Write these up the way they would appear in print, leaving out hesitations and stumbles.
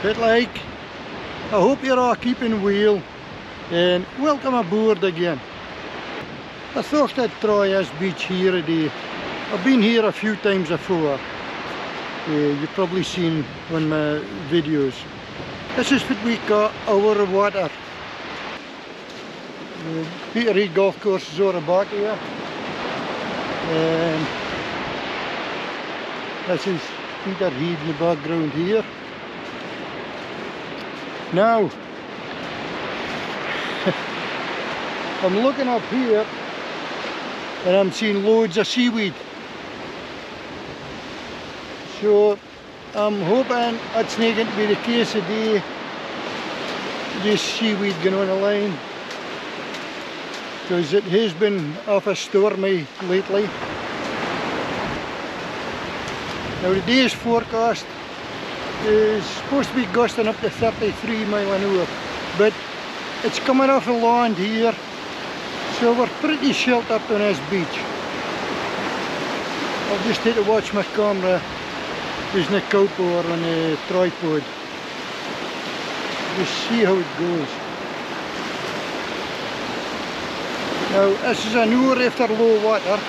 Bit like, I hope you're all keeping well and welcome aboard again. I thought I'd try this beach here today. I've been here a few times before. You've probably seen on my videos. This is what we call our water. Peter Reid Golf Course is over back here. And this is Peter Reid in the background here. Now, I'm looking up here and I'm seeing loads of seaweed. So I'm hoping it's not going to be the case today. This seaweed going on the line, because it has been awful stormy lately. Now today's forecast is supposed to be gusting up to 33 miles an hour, but it's coming off the land here, so we're pretty sheltered up on this beach. I'll just have to watch my camera. There's no cowpower on the tripod. Just see how it goes. Now this is an hour after low water,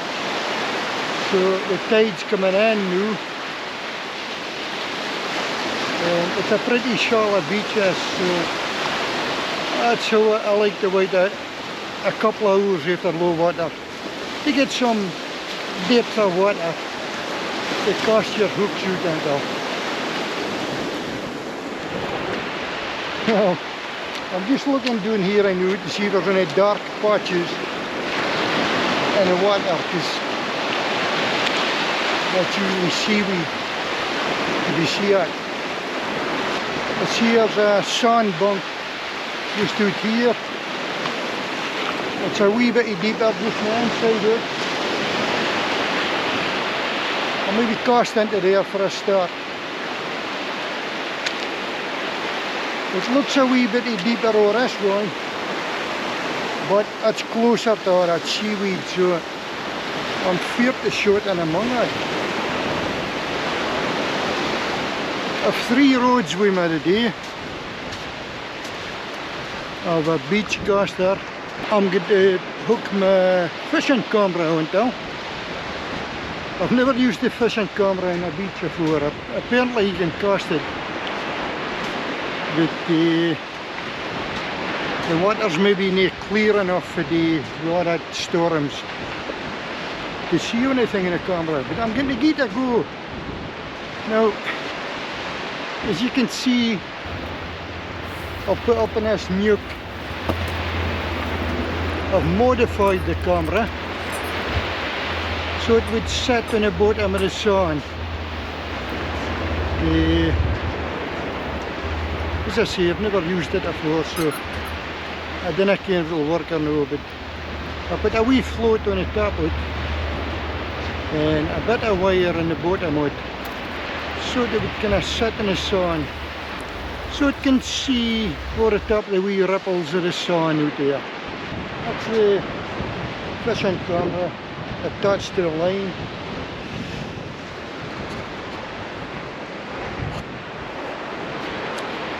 so the tide's coming in now. And it's a pretty shallow beach, so that's how I like to wait a couple of hours after low water to get some depth of water to cast your hooks out and all. Now, I'm just looking down here and out to see if there's any dark patches in the water, because that's usually seaweed to be seen. Here's a sand bank just out here. It's a wee bit deeper just on the inside out. I'll maybe cast into there for a start. It looks a wee bit deeper over this one, but it's closer to all that seaweed, so I'm feared to shoot in among it. I've 3 roads with me today. I have a beach caster. I'm going to hook my fishing camera onto. I've never used a fishing camera in a beach before. Apparently you can cast it, but the water's maybe not clear enough for the water storms to see anything in the camera, but I'm going to give it a go. Now, as you can see, I'll put up in this nuke. I've modified the camera so it would sit on the bottom of the sand. As I say, I've never used it before, so I don't know if it'll work or no, but I put a wee float on the top of it and a bit of wire on the bottom of it, so that it kind of sit in the sand, so it can see over the top of the wee ripples of the sand out there. That's the fishing camera attached to the line.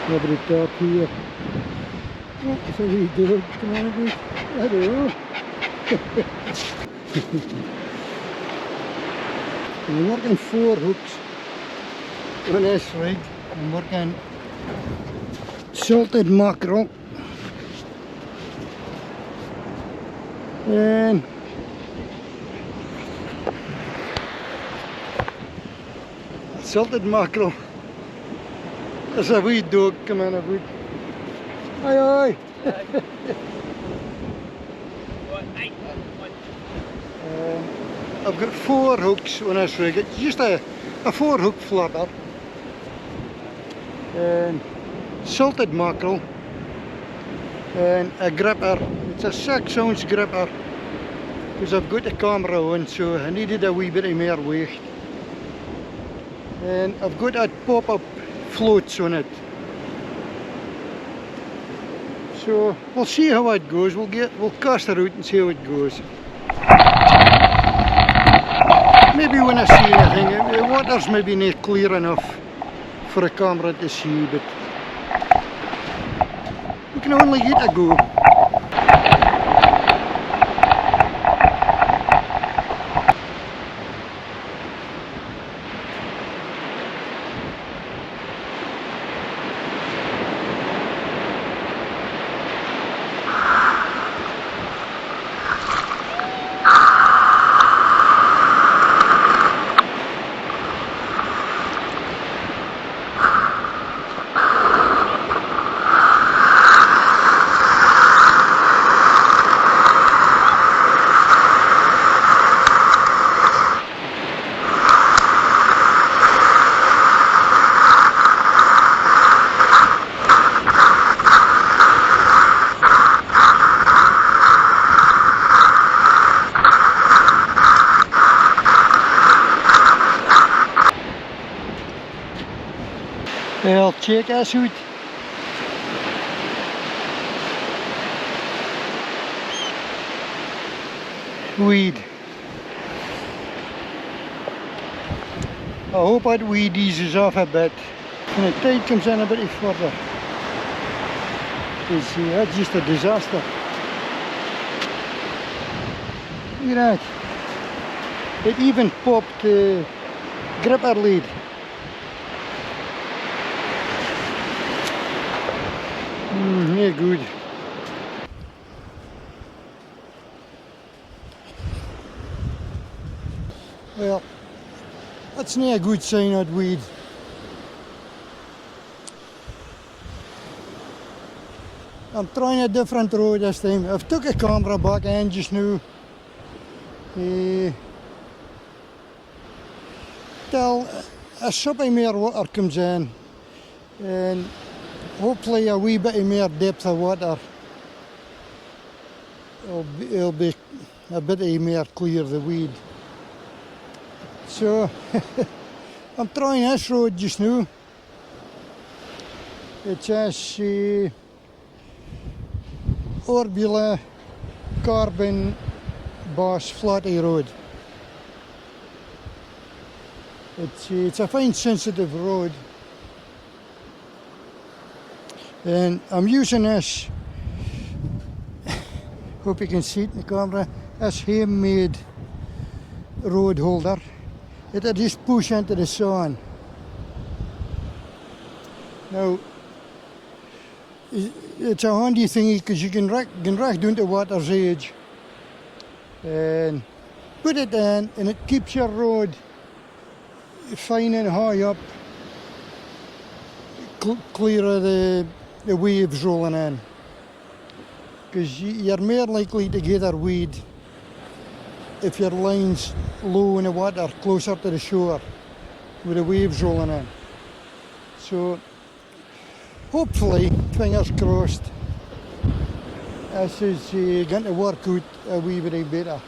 Over the top here. Oh, it's a wee dog. Come on, boy. Hello. I'm working 4 hooks on this rig. I'm working salted mackerel and salted mackerel. There's a wee dog coming about. Aye aye. I've got 4 hooks on this rig. It's just a 4 hook flapper and salted mackerel and a gripper. It's a 6-ounce gripper because I've got the camera on, so I needed a wee bit of more weight. And I've got that pop-up floats on it. So we'll see how it goes. We'll cast it out and see how it goes. Maybe when I see anything, the water's maybe not clear enough for a camera to see, but you can only get a go. Well, check us out. Weed. I hope that weed eases off a bit and the tide comes in a bit further. Because that's just a disaster. Look at that. It even popped the gripper lead. Yeah, good. Well, that's not a good sign of weed. I'm trying a different road this time. I've took a camera back in just now. Till a suppy more water comes in and hopefully a wee bit more depth of water. It'll be a bit more clear the weed. So I'm trying this road just now. It's a Orbula carbon boss flatty road. It's a fine sensitive road. And I'm using this, hope you can see it in the camera, this handmade road holder. It'll just push into the sun. Now, it's a handy thingy because you can rack down to water's edge and put it in and it keeps your road fine and high up, clear of the waves rolling in, because you're more likely to get a weed if your line's low in the water closer to the shore with the waves rolling in. So hopefully, fingers crossed, this is going to work out a wee bit better.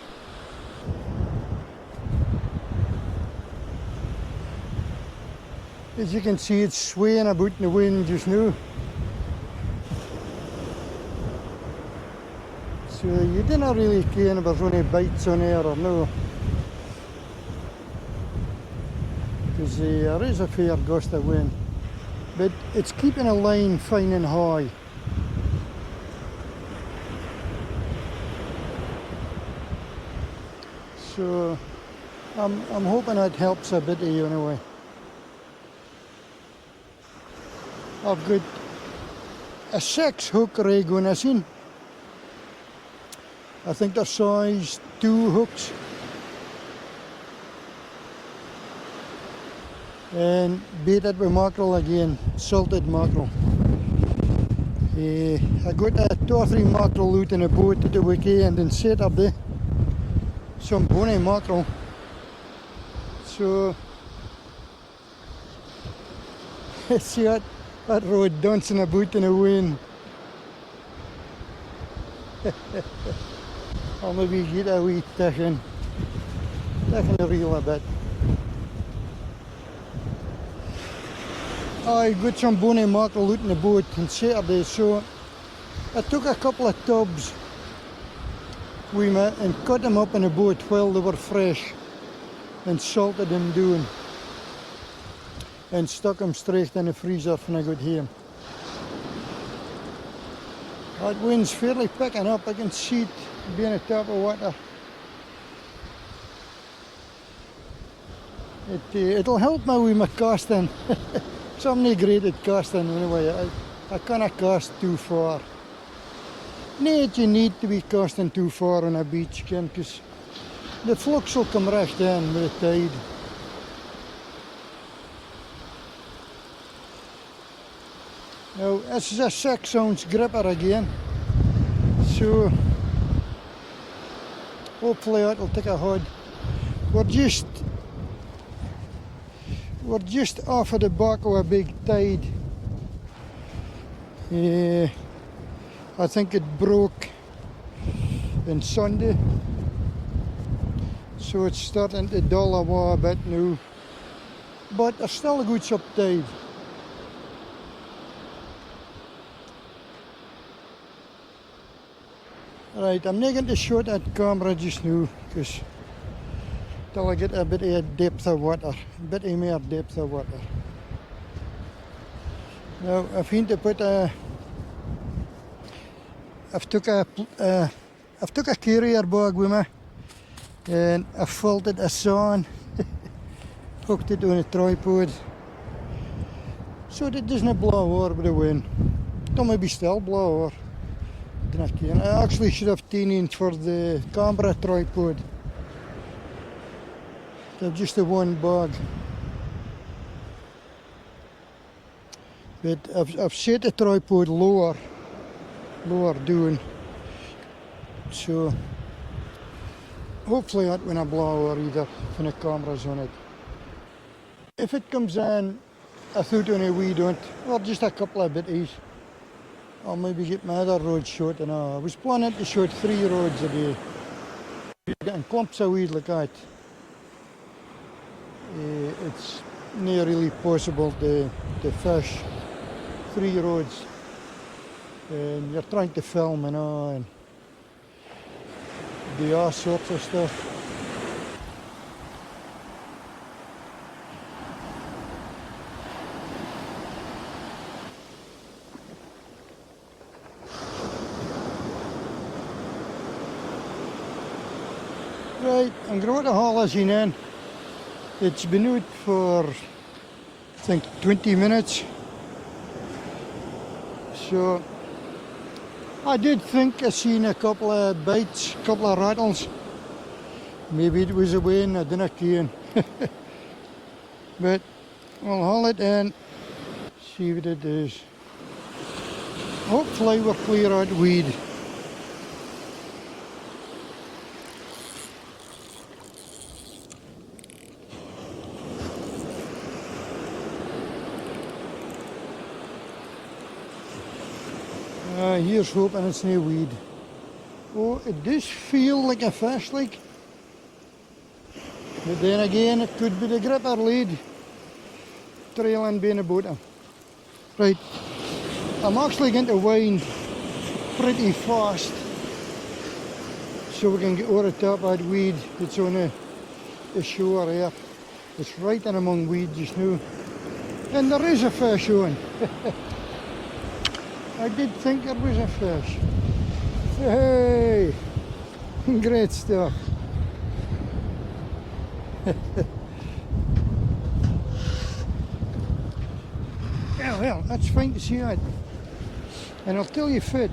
As you can see, it's swaying about in the wind just now. So you didn't really care if there's any bites on there or no. Because there is a fair gust of wind. But it's keeping a line fine and high. So I'm hoping that helps a bit of you anyway. I've got a 6 hook rig on this in. I think they're size 2 hooks. And baited with mackerel again, salted mackerel. I got 2 or 3 mackerel out in a boat at the weekend and set up there. Some bonny mackerel. So, see that road dancing about in the wind. I'll maybe get a wee taking the reel a bit. I got some bonny mackerel out in the boat on Saturday, so I took a couple of tubs with me and cut them up in the boat while they were fresh and salted them down. and stuck them straight in the freezer when I got home. That wind's fairly picking up. I can see it being at top of water. It'll help me with my casting. So I'm not great at casting anyway. I cannot cast too far. Not you need to be casting too far on a beach again, because the flux will come right in with the tide. Now this is a 6-ounce gripper again, so hopefully that'll take a hold. We're just off of the back of a big tide. I think it broke on Sunday, so it's starting to dull away a bit now, but there's still a good sub tide. Right, I'm not going to shoot that camera just now, because till I get a bit of depth of water, a bit more depth of water. Now I've been to put I've took a carrier bag with me, and I filled it with sand, hooked it on a tripod, so that it doesn't blow over with the wind. It maybe still blow over. I actually should have 10 inch for the camera tripod. That's just the one bag. But I've set the tripod lower down, so hopefully that won't blow over either when the camera's on it. If it comes in, I thought only we don't, or just a couple of bitties, I'll maybe get my other rod shot. And I was planning to shoot 3 rods a day. Getting clumps of weed like that, it's not really possible to fish 3 rods. And you're trying to film and do all sorts of stuff. Right, I'm going to haul this in. It's been out for, I think, 20 minutes. So I did think I seen a couple of bites, a couple of rattles. Maybe it was a wind, I didn't care. But we'll haul it in, see what it is. Hopefully we're clear out weed. Here's hoping it's no weed. Oh, it does feel like a fish, like. But then again, it could be the gripper lead trailing being the bottom. Right, I'm actually going to wind pretty fast so we can get over the top of that weed that's on the shore there. It's right in among weed just now. And there is a fish on. I did think there was a fish. Hey, great stuff. Yeah, well, that's fine to see that. And I'll tell you fit.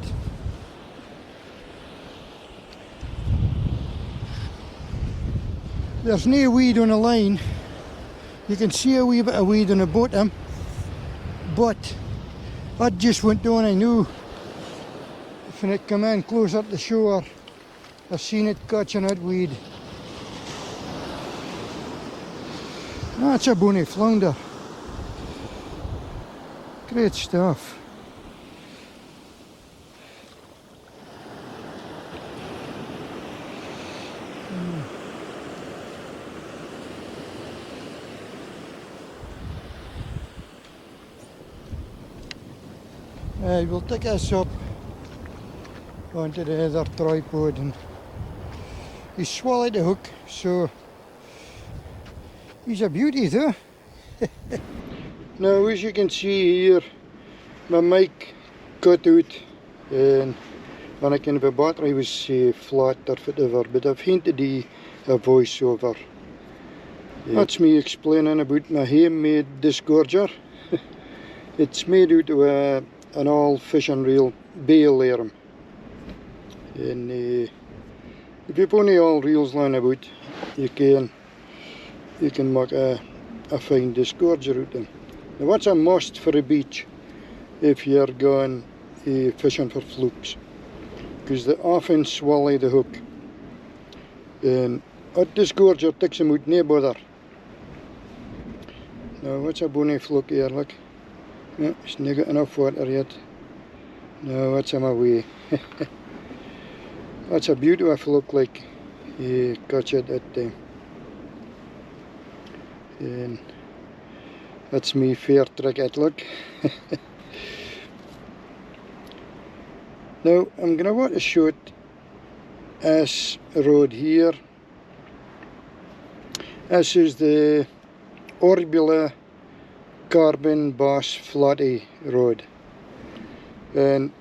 There's no weed on the line. You can see a wee bit of weed on the bottom, but that just went down. I knew when it came in closer to the shore, I seen it catching that weed. That's a bonny flounder. Great stuff. We'll take this up onto the other tripod, and he swallowed the hook, so he's a beauty though. Now as you can see here, my mic cut out and when I kind of a battery was flat or whatever, but I've hinted a voiceover. That's me explaining about my handmade disgorger. It's made out of an old fishing reel bail arm. And if you've only old reels lying about, you can make a fine disgorger out of them. Now what's a must for a beach if you're going fishing for flukes? Because they often swallow the hook. And a disgorger takes them out, no bother. Now what's a bonny fluke here, look. No, it's not got enough water yet. No, what's on my way. That's a beautiful fluke, like catch it that time. And that's me fair trick at look. Now I'm gonna want to shoot this road here. This is the Orbula Carbon Boss Flatty road, and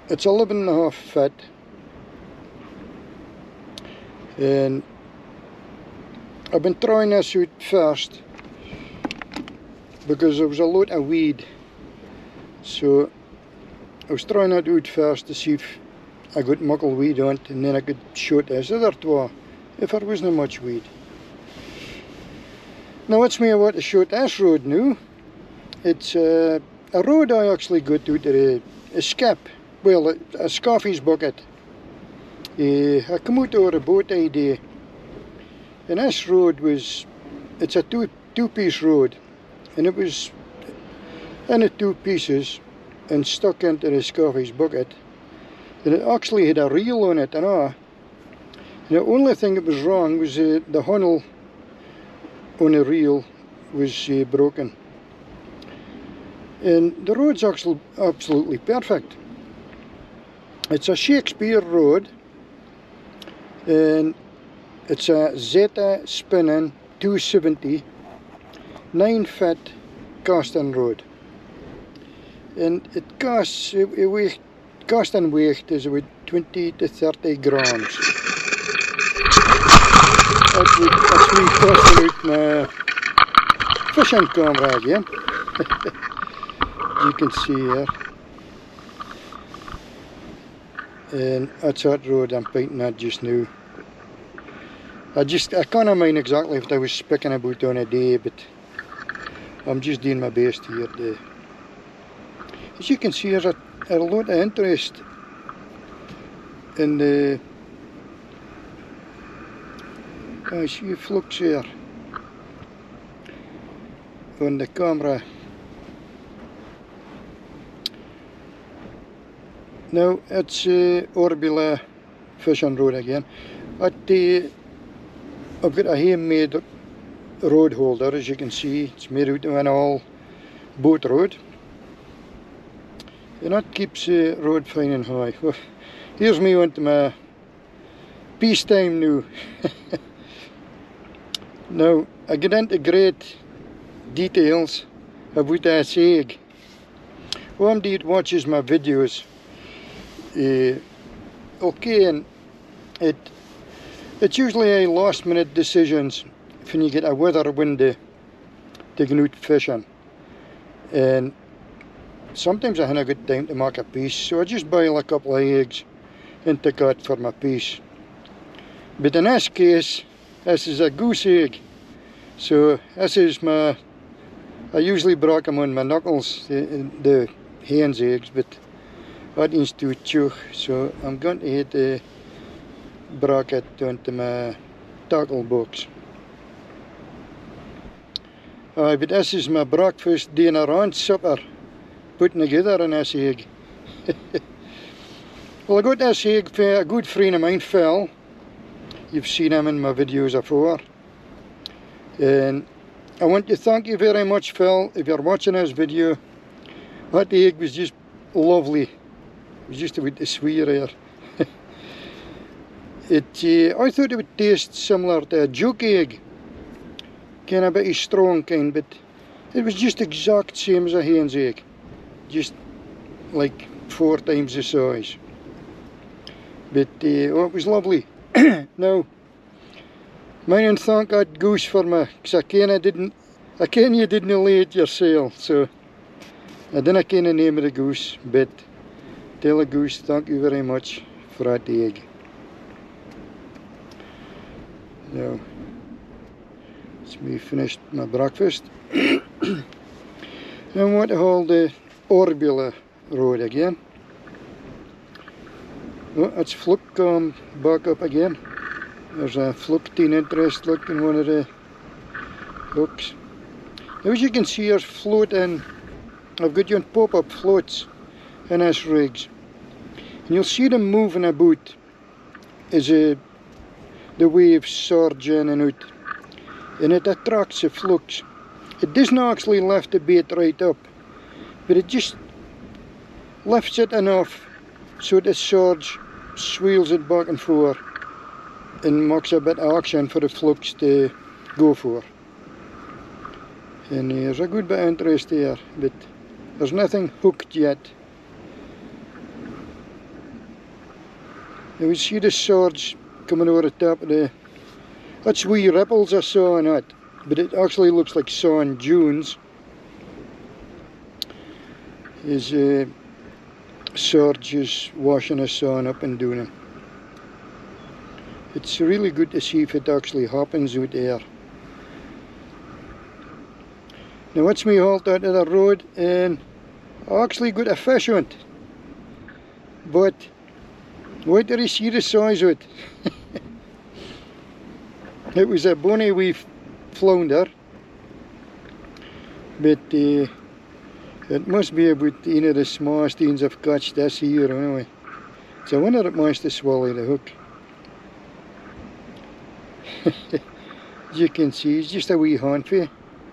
it's 11.5 feet, and I've been trying this out first because there was a lot of weed, so I was trying it out first to see if I got muckle weed on it, and then I could shoot this other two if there wasn't much weed. Now what's me about to shoot this road now? It's a road I actually got out of a skip, well a scoffy's bucket. I come out over a boat idea, and this road was, it's a two-piece road, and it was in the two pieces and stuck into the scoffy's bucket, and it actually had a reel on it and all. And the only thing that was wrong was the handle on the reel was broken. And the road's actually absolutely perfect. It's a Shakespeare road, and it's a Zeta spinning 270 9-foot casting road, and it costs casting weight is about 20 to 30 grams. That's me casting out my fishing camera again. You can see here, and that's that road I'm painting at just now. I can't mind exactly what I was speaking about on a day, but I'm just doing my best here. As you can see, there's a lot of interest in the I see flukes here on the camera. Now it's Orbula fishing road again. I've got a handmade road holder, as you can see. It's made out of an old boat road, and that keeps the road fine and high. Well, here's me on to my peacetime now. Now I get into great details about this egg. Who watches my videos, okay, and it's usually a last minute decisions when you get a weather window to go out fishing, and sometimes I haven't got time to make a piece, so I just boil a couple of eggs and take out for my piece. But in this case, this is a goose egg, so this is I usually break them on my knuckles, the hen's eggs, but that is too chew, so I'm going to hit the bracket onto my tackle box. But this is my breakfast, dinner and supper putting together in this egg. Well, I got this egg for a good friend of mine, Phil. You've seen him in my videos before, and I want to thank you very much, Phil, if you're watching this video. That egg was just lovely. It was just about to swear here. I thought it would taste similar to a joke egg, kind of a bit strong kind, but It was just exact same as a hen's egg, just like 4 times the size. But oh, it was lovely. Now, mine thank that goose for me, because I ken you didn't lay it yourself, so I didn't ken the name of the goose, but tell the goose thank you very much for that egg. Now, it's me finished my breakfast. I want to hold the Orbula road again. Oh, that's Fluke come back up again. There's a Fluke teen interest look in one of the hooks. Now, as you can see, there's floating. I've got you pop-up floats in this rigs, and you'll see them moving about as the waves surge in and out, and it attracts the flukes. It doesn't actually lift the bait right up, but it just lifts it enough so the surge swirls it back and forth and makes a bit of action for the flukes to go for. And there's a good bit of interest there, but there's nothing hooked yet. You see the surge coming over the top of the... That's wee ripples I saw in it, but it actually looks like sand dunes. His surge is washing the sand up and down it. It's really good to see if it actually happens out there. Now watch me halt out of the road, and I actually got a fish on it. But wait till you see the size of it. It was a bonny wee flounder, but it must be about one of the smallest things I've catched this year anyway. So I wonder if it managed to swallow the hook. As you can see, he's just a wee handful,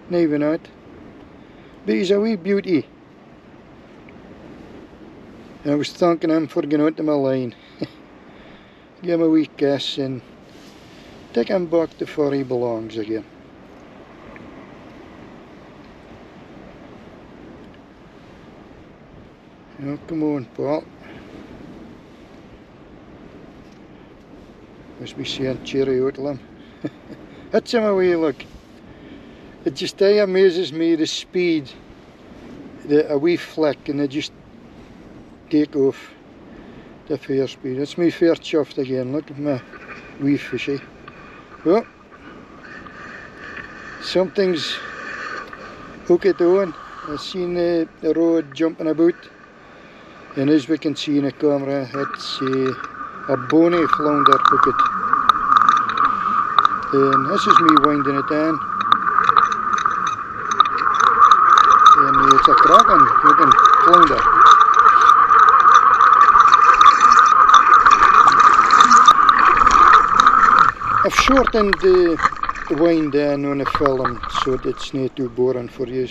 not even that. But he's a wee beauty. And I was thanking him for getting onto my line. Give him a wee kiss and take him back to where he belongs again. Oh, come on, Paul. Must be saying cheerio to him. Hits him away, look. It just amazes me the speed, a wee flick, and they just take off the fair speed. It's me fair chuffed again. Look at my wee fishy. Oh, something's hooked on. I've seen the road jumping about, and as we can see in the camera, it's a bonny flounder hooked. And this is me winding it in. And it's a cracking looking flounder. I've shortened the wind down on the film so that it's not too boring for you.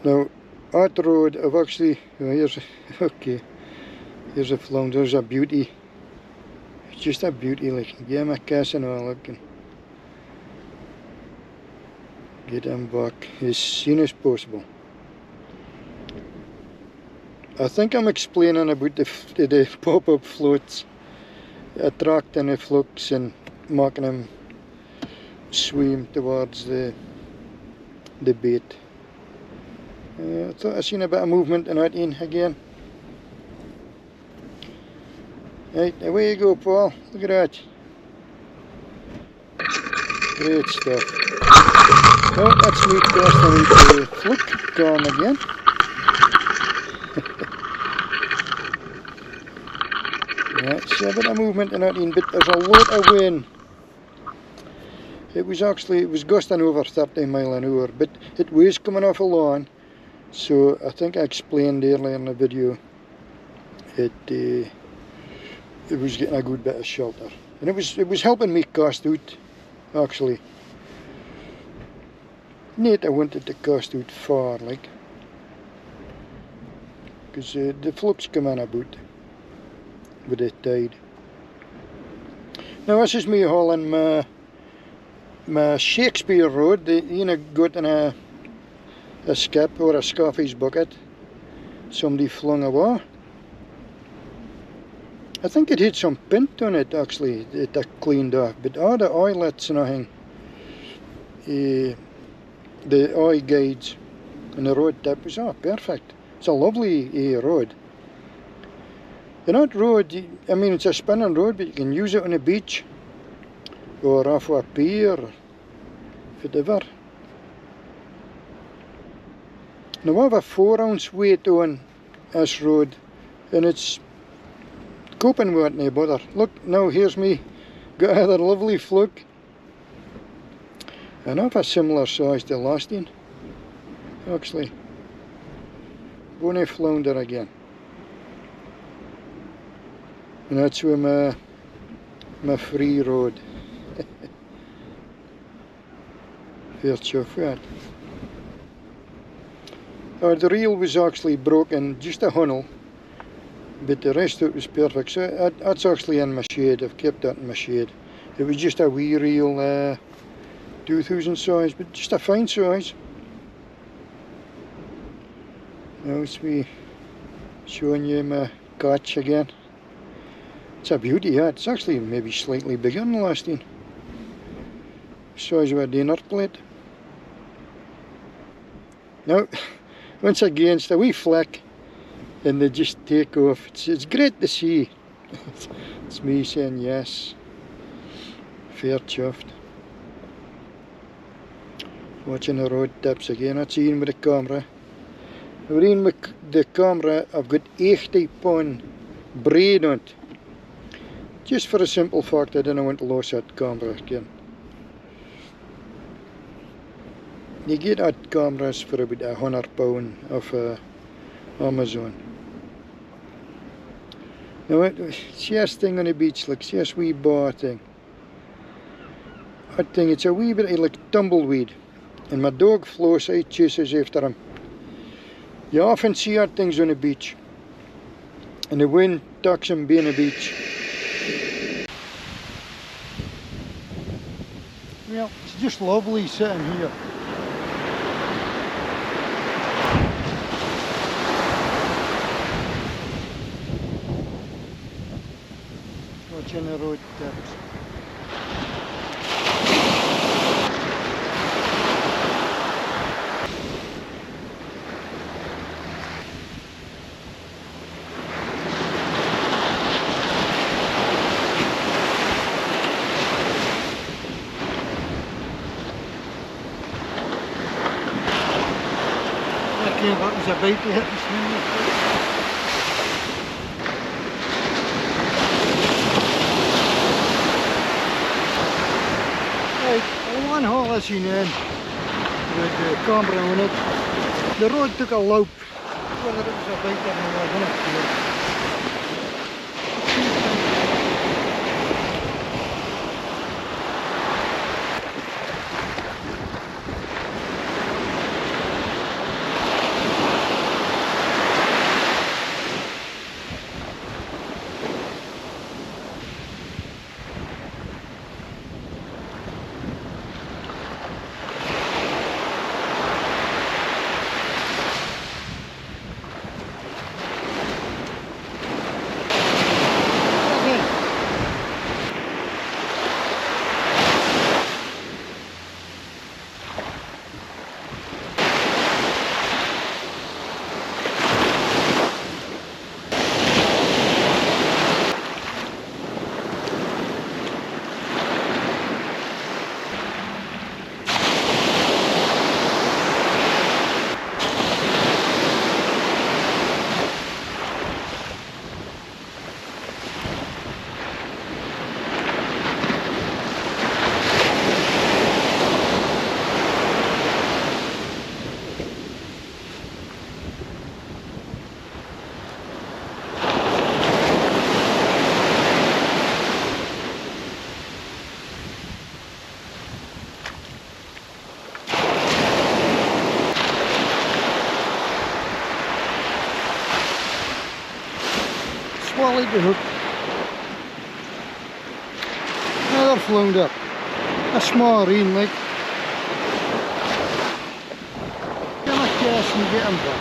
Now, at the road, I've actually, oh, here's a flounder, there's a beauty. It's just a beauty, like, give him a kiss and all, look, and get him back as soon as possible. I think I'm explaining about the pop-up floats attracting the flukes and making them swim towards the bait. I thought I seen a bit of movement in that end again. Right, away you go, Paul. Look at that. Great stuff. Well, that's me casting into the Fluke gone again. Right, see a bit of movement in that end, but there's a lot of wind. It was gusting over 30 mile an hour, but it was coming off a lawn. So I think I explained earlier in the video it was getting a good bit of shelter, and it was helping me cast out actually. Not I wanted to cast out far, like, because the flukes come in about with the tide. Now this is me hauling my Shakespeare Road, got in a skip or a scoffy's bucket. Somebody flung away. I think it had some paint on it actually, it cleaned off, but all the eyelets and everything, the eye guides and the road tip was perfect. It's a lovely road. You're not road, I mean it's a spinning road, but you can use it on a beach or off a pier or whatever. Now I have a 4-ounce weight on this road and it's coping with it no bother. Look, now here's me, got another lovely Fluke. And I have a similar size to last one, actually. Bonnie Flounder again. And that's where my free road. Fair chuff that. The reel was actually broken, just a hunnel, but the rest of it was perfect. So that's actually in my shade, I've kept that in my shade. It was just a wee reel, 2000 size, but just a fine size. Now it's me showing you my catch again. It's a beauty, yeah. It's actually maybe slightly bigger than the last one. Size of a dinner plate. Now, once again, it's a wee flick and they just take off. It's great to see. It's me saying yes. Fair chuffed. Watching the road tips again. That's Ian with the camera. Now Ian with the camera, I've got 80 pound braid on it. Just for a simple fact I didn't want to lose that camera again. You get that cameras for about £100 off Amazon. Now see this thing on the beach, look, see this wee bar thing. That thing, it's a wee bit like tumbleweed. And my dog Floss out chases after him. You often see that things on the beach. And the wind takes him being a beach. Well, it's just lovely sitting here. Watching the road tips. Wat is dat beter? Kijk, one hole is in met de camera on it. The road took a loop. Whether it was a beter or not. Swallowed the hook. flounder. A small reen like. Can I cast and get him back?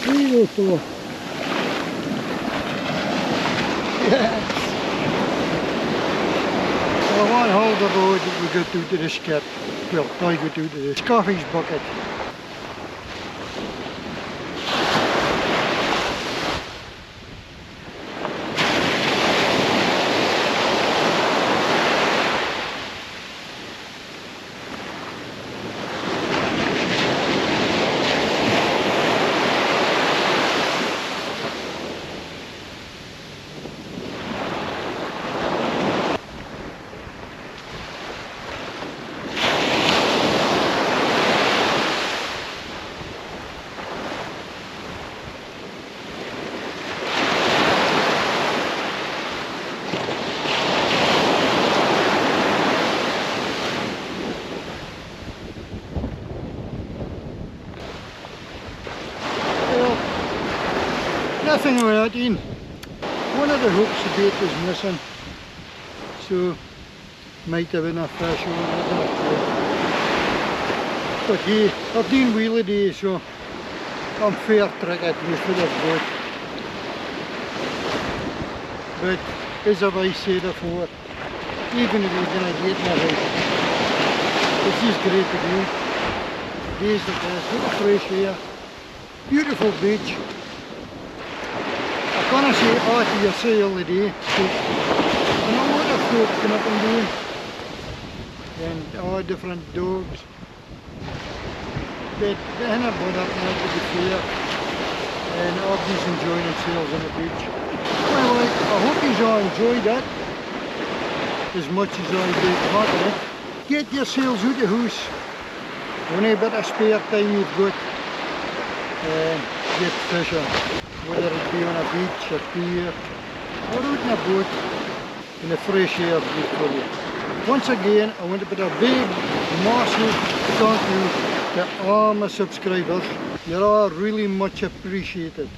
There you go, yes. Well, one hold the road that we go through to the skip. Well, I go through to the coffee's bucket. Nothing without in. One of the hooks the bait was missing, so might have enough fish on it. But yeah, I've done wheelie days, so I'm fair trick at me for this boat. But as I've said before, even if you're going to get nothing, it's just great to do. Days like this, with the fresh air, beautiful beach. I can't say to your sail the day, so I know what the folk come up and do, and all different dogs, but they haven't bothered now to be fair, and everybody's enjoying themselves on the beach. Well, I hope you all enjoyed that, as much as I did making it. Get yourselves out of the house, only a bit of spare time you've got, and get fishing. Whether it be on a beach, a pier, or out in a boat, in the fresh air beautifully. Once again, I want to put a big, massive thank you to all my subscribers. You're all really much appreciated.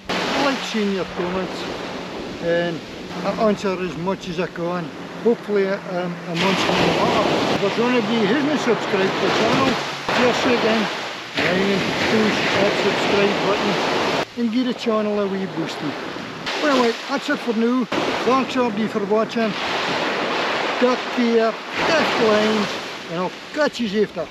I like seeing your comments, and I answer as much as I can. Hopefully I'm answering a lot. If there's anybody who hasn't subscribed to the channel, just again, push that subscribe button and give the channel a wee boosty. Well, right, that's it for now. Thanks everybody for watching. Take care, take lines, and I'll catch you after.